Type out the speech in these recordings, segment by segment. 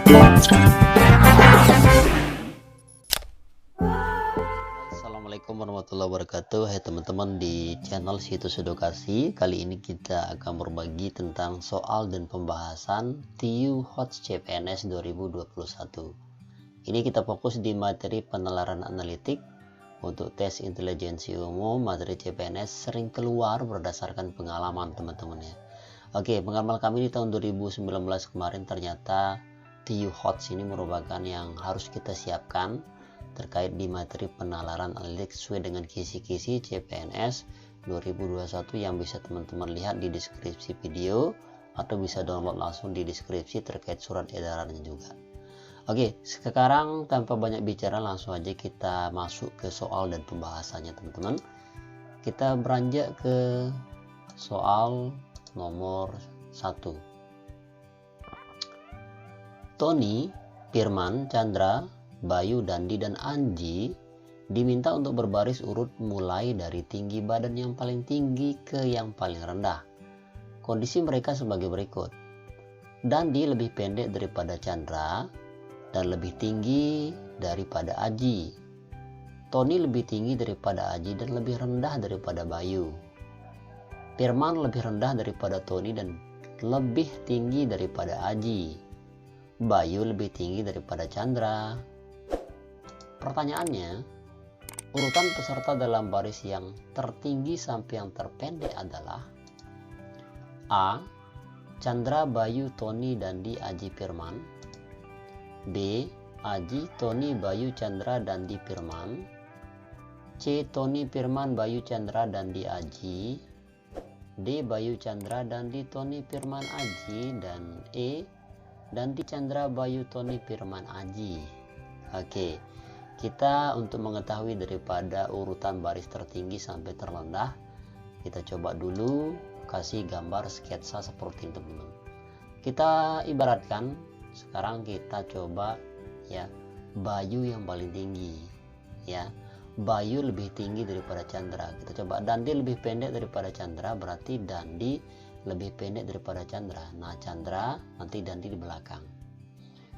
Assalamualaikum warahmatullahi wabarakatuh. Hai teman-teman di channel Situs Edukasi. Kali ini kita akan berbagi tentang soal dan pembahasan TU HOT CPNS 2021. Ini kita fokus di materi penalaran analitik. Untuk tes intelijensi umum, materi CPNS sering keluar berdasarkan pengalaman teman-teman ya. Oke, pengalaman kami di tahun 2019 kemarin ternyata TU HOT ini merupakan yang harus kita siapkan terkait di materi penalaran analitik sesuai dengan kisi-kisi CPNS 2021 yang bisa teman-teman lihat di deskripsi video atau bisa download langsung di deskripsi terkait surat edarannya juga. Oke, sekarang tanpa banyak bicara langsung aja kita masuk ke soal dan pembahasannya teman-teman. Kita beranjak ke soal nomor 1. Tony, Firman, Chandra, Bayu, Dandi, dan Anji diminta untuk berbaris urut mulai dari tinggi badan yang paling tinggi ke yang paling rendah. Kondisi mereka sebagai berikut. Dandi lebih pendek daripada Chandra dan lebih tinggi daripada Aji. Tony lebih tinggi daripada Aji dan lebih rendah daripada Bayu. Firman lebih rendah daripada Tony dan lebih tinggi daripada Aji. Bayu lebih tinggi daripada Chandra. Pertanyaannya, urutan peserta dalam baris yang tertinggi sampai yang terpendek adalah A. Chandra, Bayu, Tony, Dandi, Aji, Firman. B. Aji, Tony, Bayu, Chandra, Dandi, Firman. C. Tony, Firman, Bayu, Chandra, Dandi, Aji. D. Bayu, Chandra, Dandi, Tony, Firman, Aji. Dan E. Dandi, Chandra, Bayu, Tony, Firman, Aji. Oke, kita untuk mengetahui daripada urutan baris tertinggi sampai terrendah, kita coba dulu kasih gambar sketsa seperti ini teman-teman. Kita ibaratkan sekarang kita coba ya Bayu yang paling tinggi ya. Bayu lebih tinggi daripada Chandra. Kita coba Dandi lebih pendek daripada Chandra, berarti Dandi lebih pendek daripada Chandra. Nah, Chandra nanti Dandi di belakang.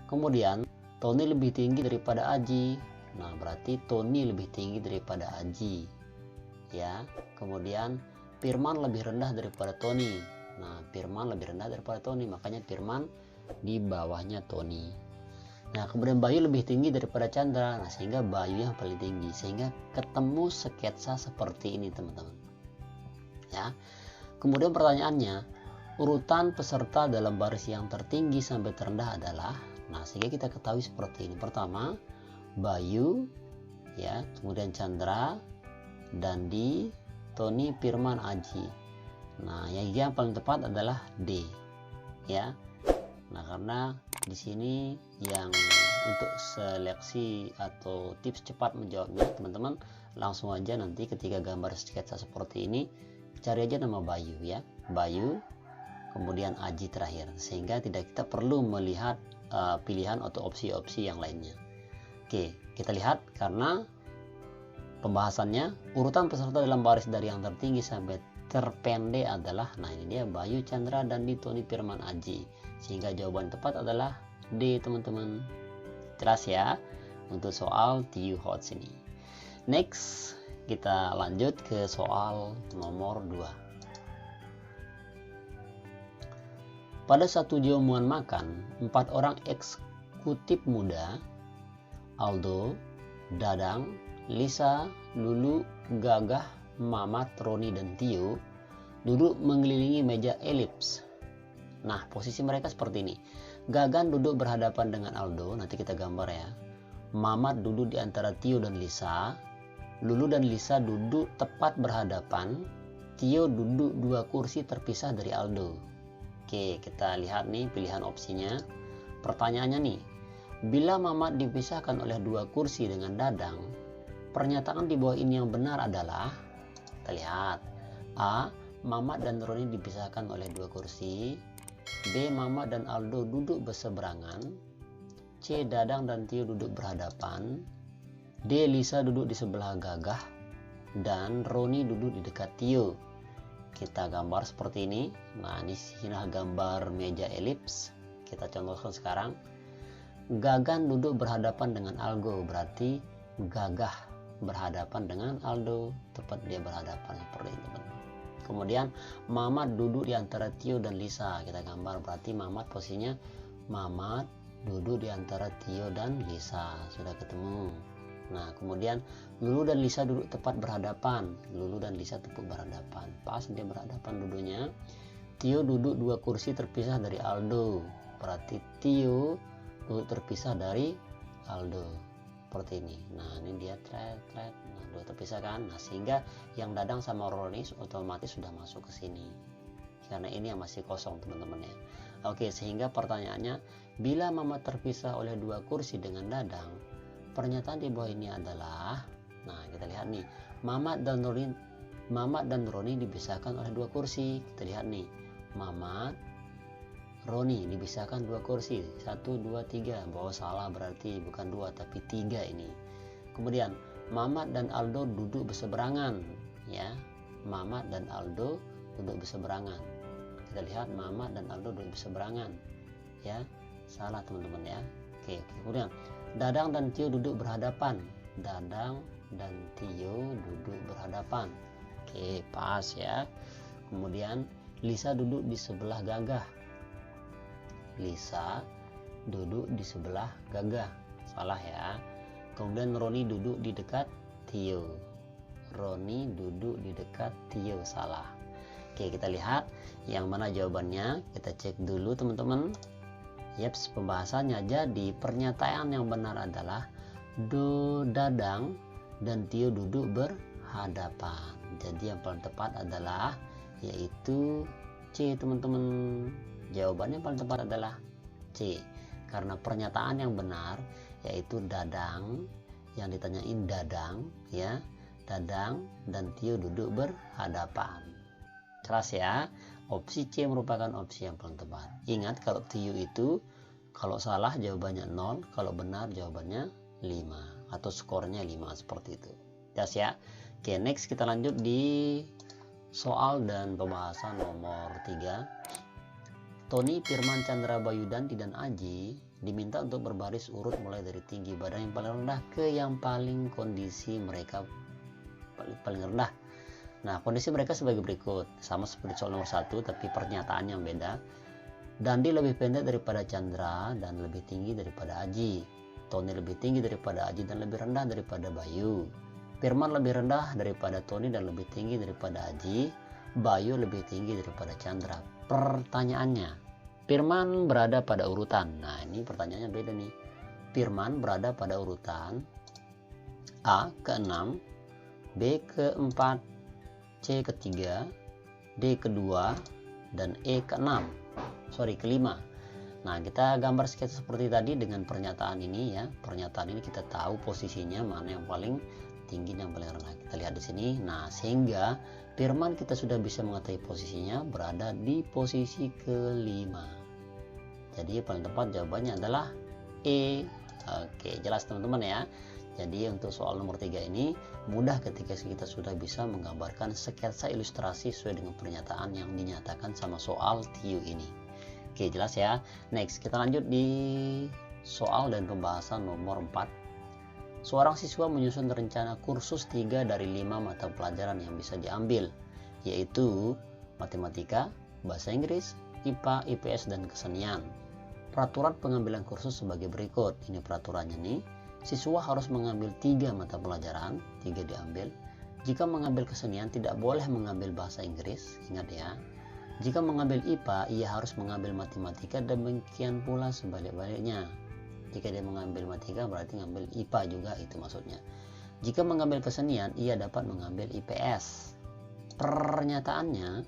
Kemudian Tony lebih tinggi daripada Aji. Nah, berarti Tony lebih tinggi daripada Aji. Ya. Kemudian Firman lebih rendah daripada Tony. Nah, Firman lebih rendah daripada Tony, makanya Firman di bawahnya Tony. Nah, kemudian Bayu lebih tinggi daripada Chandra. Nah, sehingga Bayu yang paling tinggi. Sehingga ketemu sketsa seperti ini, teman-teman. Ya. Kemudian pertanyaannya, urutan peserta dalam baris yang tertinggi sampai terendah adalah, nah, sehingga kita ketahui seperti ini. Pertama, Bayu, ya, kemudian Chandra, Dandi, Tony, Firman, Aji. Nah, yang paling tepat adalah D, ya. Nah, karena di sini yang untuk seleksi atau tips cepat menjawabnya, teman-teman langsung aja nanti ketika gambar sketsa seperti ini cari aja nama Bayu ya, Bayu, kemudian Aji terakhir, sehingga tidak kita perlu melihat pilihan atau opsi-opsi yang lainnya. Oke, kita lihat karena pembahasannya urutan peserta dalam baris dari yang tertinggi sampai terpendek adalah, nah ini dia Bayu, Chandra, Dandi, Tony, Firman, Aji. Sehingga jawaban tepat adalah D, teman-teman. Jelas ya untuk soal TU HOT ini. Next, kita lanjut ke soal nomor 2. Pada satu jamuan makan, 4 orang eksekutif muda, Aldo, Dadang, Lisa, Lulu, Gagah, Mamat, Roni, dan Tio duduk mengelilingi meja elips. Nah, posisi mereka seperti ini. Gagan duduk berhadapan dengan Aldo, nanti kita gambar ya. Mamat duduk di antara Tio dan Lisa. Lulu dan Lisa duduk tepat berhadapan. Tio duduk 2 kursi terpisah dari Aldo. Oke, kita lihat nih pilihan opsinya. Pertanyaannya nih, bila Mamat dipisahkan oleh 2 kursi dengan Dadang, pernyataan di bawah ini yang benar adalah, kita lihat. A. Mamat dan Roni dipisahkan oleh 2 kursi. B. Mamat dan Aldo duduk berseberangan. C. Dadang dan Tio duduk berhadapan. D. Lisa duduk di sebelah Gagah. Dan Roni duduk di dekat Tio. Kita gambar seperti ini. Nah, ini sini gambar meja elips. Kita contohkan sekarang. Gagan duduk berhadapan dengan Algo, berarti Gagah berhadapan dengan Aldo, tepat dia berhadapan seperti itu. Kemudian Mamat duduk di antara Tio dan Lisa, kita gambar, berarti Mamat posisinya Mamat duduk di antara Tio dan Lisa, sudah ketemu. Nah kemudian Lulu dan Lisa duduk tepat berhadapan, Lulu dan Lisa tepat berhadapan, pas dia berhadapan duduknya. Tio duduk 2 kursi terpisah dari Aldo, berarti Tio duduk terpisah dari Aldo seperti ini. Nah ini dia thread, nah dua terpisah kan. Nah sehingga yang Dadang sama Roni otomatis sudah masuk ke sini karena ini yang masih kosong teman-teman ya. Oke, sehingga pertanyaannya, bila Mamat terpisah oleh 2 kursi dengan Dadang, pernyataan di bawah ini adalah, nah kita lihat nih, Mamat dan Roni dipisahkan oleh 2 kursi. Kita lihat nih, Mamat Roni dipisahkan 2 kursi, 1, 2, 3. Bahwa salah, berarti bukan 2 tapi 3 ini. Kemudian Mamat dan Aldo duduk berseberangan, ya. Mamat dan Aldo duduk berseberangan. Kita lihat Mamat dan Aldo duduk berseberangan, ya. Salah teman-teman ya. Oke, kemudian Dadang dan Tio duduk berhadapan. Dadang dan Tio duduk berhadapan. Oke, pas ya. Kemudian Lisa duduk di sebelah Gagah. Lisa duduk di sebelah Gagah, salah ya. Kemudian Roni duduk di dekat Tio. Roni duduk di dekat Tio, salah. Oke, kita lihat yang mana jawabannya. Kita cek dulu teman-teman. Yaps, pembahasannya. Jadi pernyataan yang benar adalah Dadang dan Tio duduk berhadapan. Jadi yang paling tepat adalah yaitu C teman-teman. Jawabannya paling tepat adalah C, karena pernyataan yang benar yaitu Dadang, yang ditanyain Dadang ya, Dadang dan Tio duduk berhadapan. Jelas ya, opsi C merupakan opsi yang paling tepat. Ingat kalau Tio itu kalau salah jawabannya 0, kalau benar jawabannya 5 atau skornya 5 seperti itu. Jelas ya. Oke, next kita lanjut di soal dan pembahasan nomor 3. Tony, Firman, Chandra, Bayu, Danti, dan Aji diminta untuk berbaris urut mulai dari tinggi badan yang paling rendah ke yang paling kondisi mereka paling rendah. Nah, kondisi mereka sebagai berikut, sama seperti soal nomor 1 tapi pernyataan yang beda. Dandi lebih pendek daripada Chandra dan lebih tinggi daripada Aji. Tony lebih tinggi daripada Aji dan lebih rendah daripada Bayu. Firman lebih rendah daripada Tony dan lebih tinggi daripada Aji. Bayu lebih tinggi daripada Chandra. Pertanyaannya, Firman berada pada urutan. Nah, ini pertanyaannya beda nih. Firman berada pada urutan A ke-6, B ke-4, C ke-3, D ke-2, dan E ke-6. Sorry, ke-5. Nah, kita gambar sketsa seperti tadi dengan pernyataan ini ya. Pernyataan ini kita tahu posisinya mana yang paling tinggi dan yang paling rendah. Kita lihat di sini. Nah, sehingga Firman kita sudah bisa mengetahui posisinya berada di posisi ke-5. Jadi paling tepat jawabannya adalah E. Oke, jelas teman-teman ya. Jadi untuk soal nomor 3 ini mudah ketika kita sudah bisa menggambarkan sketsa ilustrasi sesuai dengan pernyataan yang dinyatakan sama soal TIU ini. Oke, jelas ya. Next, kita lanjut di soal dan pembahasan nomor 4. Seorang siswa menyusun rencana kursus 3 dari 5 mata pelajaran yang bisa diambil, yaitu matematika, bahasa Inggris, IPA, IPS, dan kesenian. Peraturan pengambilan kursus sebagai berikut. Ini peraturannya nih. Siswa harus mengambil 3 mata pelajaran, 3 diambil. Jika mengambil kesenian tidak boleh mengambil bahasa Inggris, ingat ya. Jika mengambil IPA, ia harus mengambil matematika, demikian pula sebalik-baliknya. Jika dia mengambil matematika berarti mengambil IPA juga, itu maksudnya. Jika mengambil kesenian, ia dapat mengambil IPS. Pernyataannya,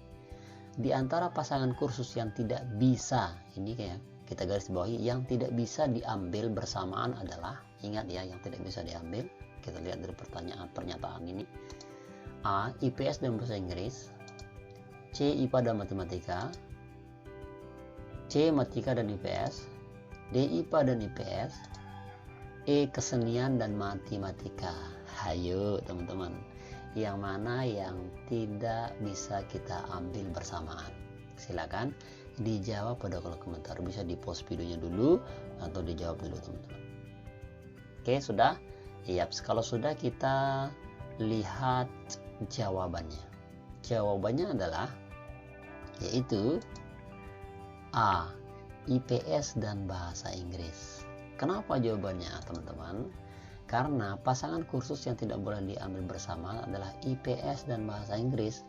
di antara pasangan kursus yang tidak bisa, ini kayak kita garis bawahi, yang tidak bisa diambil bersamaan adalah, ingat ya, yang tidak bisa diambil. Kita lihat dari pernyataan ini. A. IPS dan bahasa Inggris. C. IPA dan matematika. C. Matematika dan IPS. D. IPA dan IPS. E. Kesenian dan matematika. Hayo teman-teman, yang mana yang tidak bisa kita ambil bersamaan? Silakan dijawab pada kolom komentar. Bisa di post videonya dulu atau dijawab dulu teman-teman. Oke, sudah? Yap, kalau sudah kita lihat jawabannya. Jawabannya adalah yaitu A. IPS dan bahasa Inggris. Kenapa jawabannya teman-teman? Karena pasangan kursus yang tidak boleh diambil bersama adalah IPS dan bahasa Inggris.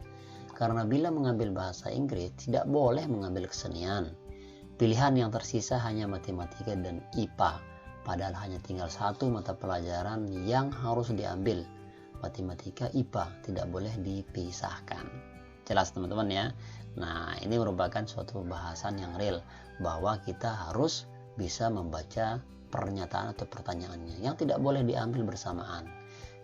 Karena bila mengambil bahasa Inggris tidak boleh mengambil kesenian. Pilihan yang tersisa hanya matematika dan IPA. Padahal hanya tinggal satu mata pelajaran yang harus diambil. Matematika IPA tidak boleh dipisahkan. Jelas teman-teman ya. Nah, ini merupakan suatu bahasan yang real bahwa kita harus bisa membaca pernyataan atau pertanyaannya yang tidak boleh diambil bersamaan,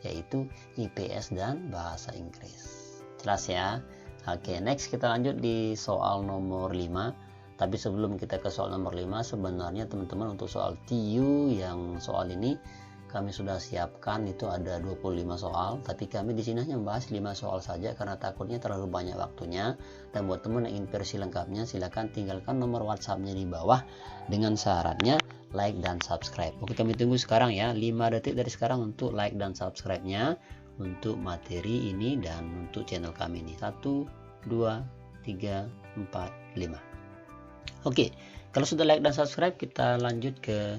yaitu IPS dan bahasa Inggris. Jelas ya? Oke, next kita lanjut di soal nomor 5. Tapi sebelum kita ke soal nomor 5, sebenarnya teman-teman untuk soal TU yang soal ini kami sudah siapkan itu ada 25 soal, tapi kami di sini hanya membahas 5 soal saja karena takutnya terlalu banyak waktunya. Dan buat teman yang ingin versi lengkapnya, silakan tinggalkan nomor WhatsApp-nya di bawah dengan syaratnya like dan subscribe. Oke, kami tunggu sekarang ya, 5 detik dari sekarang untuk like dan subscribe-nya untuk materi ini dan untuk channel kami ini. 1, 2, 3, 4, 5. Oke, kalau sudah like dan subscribe, kita lanjut ke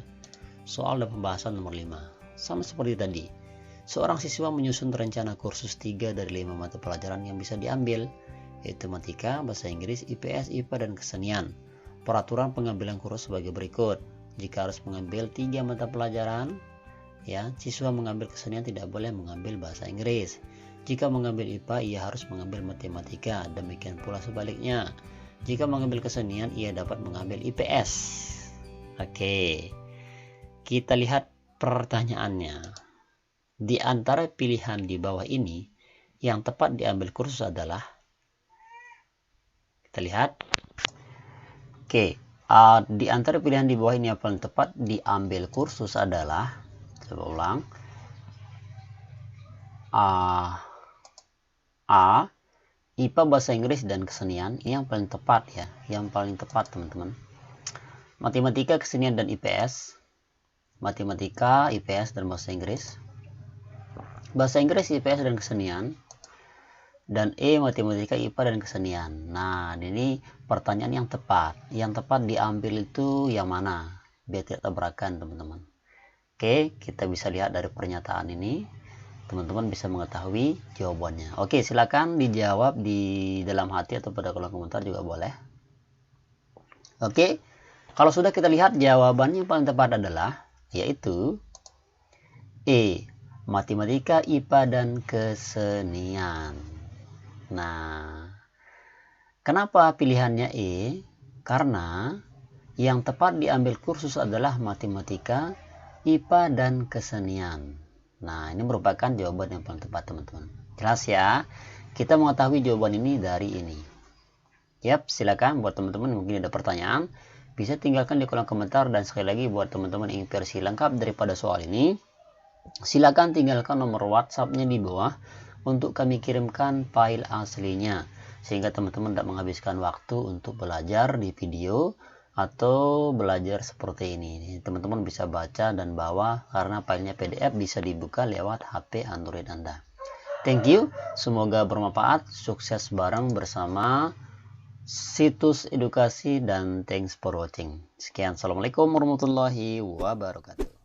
soal dan pembahasan nomor 5. Sama seperti tadi, seorang siswa menyusun rencana kursus 3 dari 5 mata pelajaran yang bisa diambil, yaitu matematika, bahasa Inggris, IPS, IPA, dan kesenian. Peraturan pengambilan kursus sebagai berikut. Jika harus mengambil 3 mata pelajaran, ya, siswa mengambil kesenian tidak boleh mengambil bahasa Inggris. Jika mengambil IPA, ia harus mengambil matematika. Demikian pula sebaliknya. Jika mengambil kesenian, ia dapat mengambil IPS. Oke. Kita lihat pertanyaannya. Di antara pilihan di bawah ini, yang tepat diambil kursus adalah, kita lihat. Oke, di antara pilihan di bawah ini yang paling tepat diambil kursus adalah, coba ulang. A. IPA, bahasa Inggris, dan kesenian. Ini yang paling tepat ya, yang paling tepat teman-teman. Matematika, kesenian, dan IPS. Matematika, IPS, dan bahasa Inggris. Bahasa Inggris, IPS, dan kesenian. Dan E, matematika, IPA, dan kesenian. Nah, ini pertanyaan yang tepat. Yang tepat diambil itu yang mana? Biar tidak tabrakan teman-teman. Oke, kita bisa lihat dari pernyataan ini. Teman-teman bisa mengetahui jawabannya. Oke, silakan dijawab di dalam hati atau pada kolom komentar juga boleh. Oke, kalau sudah kita lihat jawabannya yang paling tepat adalah yaitu E, matematika, IPA, dan kesenian. Nah, kenapa pilihannya E? Karena yang tepat diambil kursus adalah matematika, IPA, dan kesenian. Nah, ini merupakan jawaban yang paling tepat teman-teman. Jelas ya? Kita mengetahui jawaban ini dari ini. Yap, silakan buat teman-teman mungkin ada pertanyaan, bisa tinggalkan di kolom komentar. Dan sekali lagi buat teman-teman yang ingin versi lengkap daripada soal ini, silakan tinggalkan nomor WhatsApp-nya di bawah untuk kami kirimkan file aslinya, sehingga teman-teman tidak menghabiskan waktu untuk belajar di video atau belajar seperti ini. Teman-teman bisa baca dan bawa karena filenya PDF, bisa dibuka lewat HP Android Anda. Thank you, semoga bermanfaat. Sukses bareng bersama Situs Edukasi, dan thanks for watching. Sekian, assalamualaikum warahmatullahi wabarakatuh.